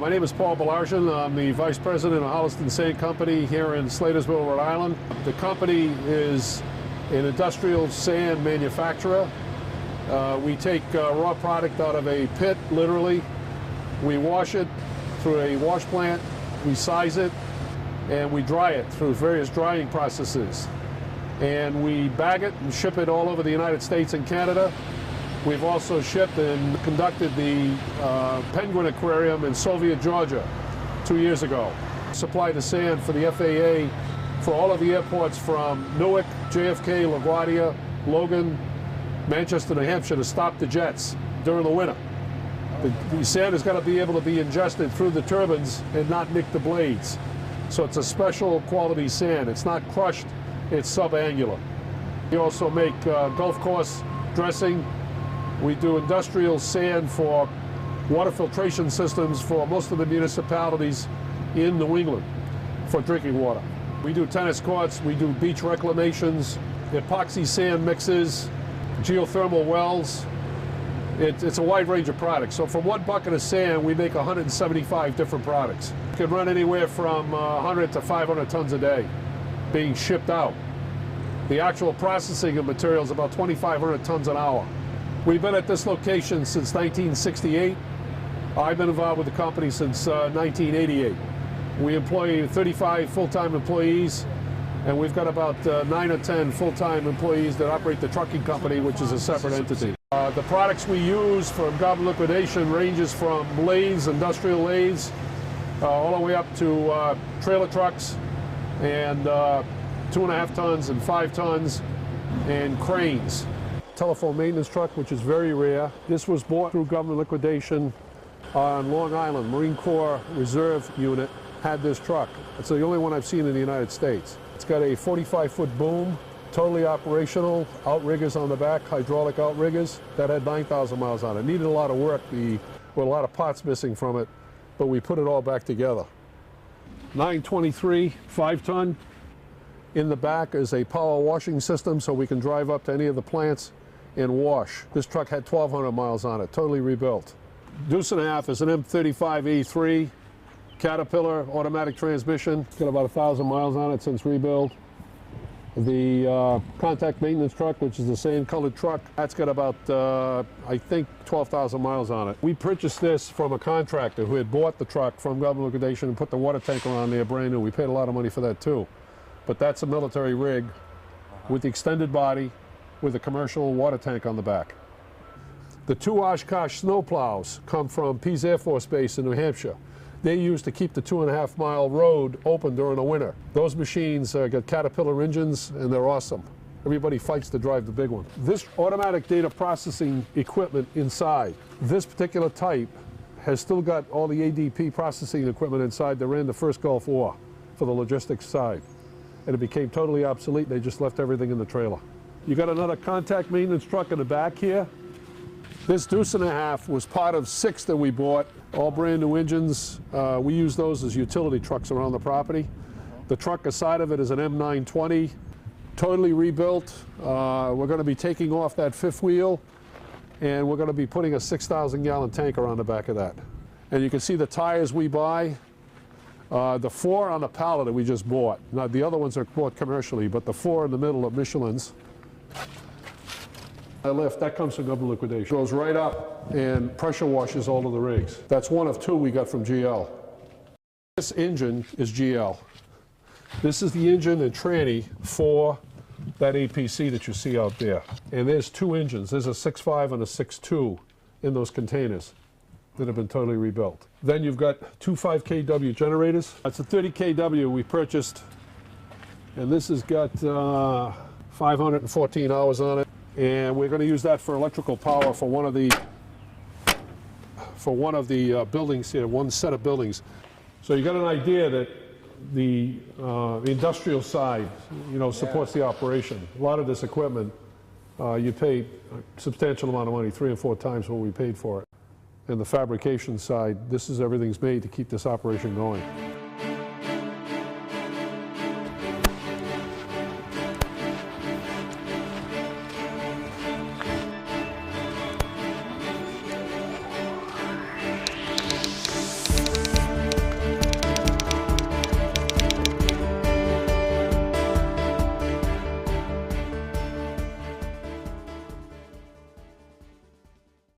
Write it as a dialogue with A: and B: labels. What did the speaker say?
A: My name is Paul Balarjian. I'm the Vice President of Holliston Sand Company here in Slatersville, Rhode Island. The company is an industrial sand manufacturer. We take raw product out of a pit, literally. We wash it through a wash plant, we size it, and we dry it through various drying processes. And we bag it and ship it all over the United States and Canada. We've also shipped and conducted the Penguin Aquarium in Soviet, Georgia 2 years ago. Supply the sand for the FAA for all of the airports from Newark, JFK, LaGuardia, Logan, Manchester, New Hampshire to stop the jets during the winter. The sand has got to be able to be ingested through the turbines and not nick the blades. So it's a special quality sand. It's not crushed, it's subangular. We also make golf course dressing. We do industrial sand for water filtration systems for most of the municipalities in New England for drinking water. We do tennis courts, we do beach reclamations, epoxy sand mixes, geothermal wells. It's a wide range of products. So from one bucket of sand, we make 175 different products. It can run anywhere from 100 to 500 tons a day being shipped out. The actual processing of materials is about 2,500 tons an hour. We've been at this location since 1968. I've been involved with the company since 1988. We employ 35 full-time employees, and we've got about 9 or 10 full-time employees that operate the trucking company, which is a separate entity. The products we use for garbage liquidation ranges from lathes, industrial lathes, all the way up to trailer trucks and 2.5 tons and 5 tons and cranes. Telephone maintenance truck, which is very rare. This was bought through government liquidation on Long Island. Marine Corps Reserve Unit had this truck. It's the only one I've seen in the United States. It's got a 45-foot boom, totally operational, outriggers on the back, hydraulic outriggers. That had 9,000 miles on it. Needed a lot of work, with a lot of parts missing from it, but we put it all back together. 923, 5-ton. In the back is a power washing system, so we can drive up to any of the plants and wash. This truck had 1,200 miles on it, totally rebuilt. Deuce and a half is an M35A3 Caterpillar automatic transmission. It's got about 1,000 miles on it since rebuild. The contact maintenance truck, which is the same colored truck, that's got about, I think, 12,000 miles on it. We purchased this from a contractor who had bought the truck from government liquidation and put the water tanker on there brand new. We paid a lot of money for that too. But that's a military rig with the extended body with a commercial water tank on the back. The 2 Oshkosh snow plows come from Pease Air Force Base in New Hampshire. They're used to keep the 2.5-mile road open during the winter. Those machines got Caterpillar engines, and they're awesome. Everybody fights to drive the big one. This automatic data processing equipment inside, this particular type has still got all the ADP processing equipment inside that ran the first Gulf War for the logistics side. And it became totally obsolete. They just left everything in the trailer. You got another contact maintenance truck in the back here. This Deuce and a half was part of 6 that we bought, all brand new engines. We use those as utility trucks around the property. The truck aside of it is an M920, totally rebuilt. We're going to be taking off that 5th wheel, and we're going to be putting a 6,000-gallon tanker on the back of that. And you can see the tires we buy. The 4 on the pallet that we just bought. Now, the other ones are bought commercially, but the 4 in the middle of Michelin's. That lift, that comes from government liquidation. Goes right up and pressure washes all of the rigs. That's one of 2 we got from GL. This engine is GL. This is the engine and tranny for that APC that you see out there. And there's 2 engines. There's a 6.5 and a 6.2 in those containers that have been totally rebuilt. Then you've got 2 5 kW generators. That's a 30 kW we purchased, and this has got 514 hours on it. And we're going to use that for electrical power for one of the buildings here, one set of buildings. So you got an idea that the industrial side, supports the operation. A lot of this equipment, you pay a substantial amount of money, 3 or 4 times what we paid for it. And the fabrication side, everything's made to keep this operation going.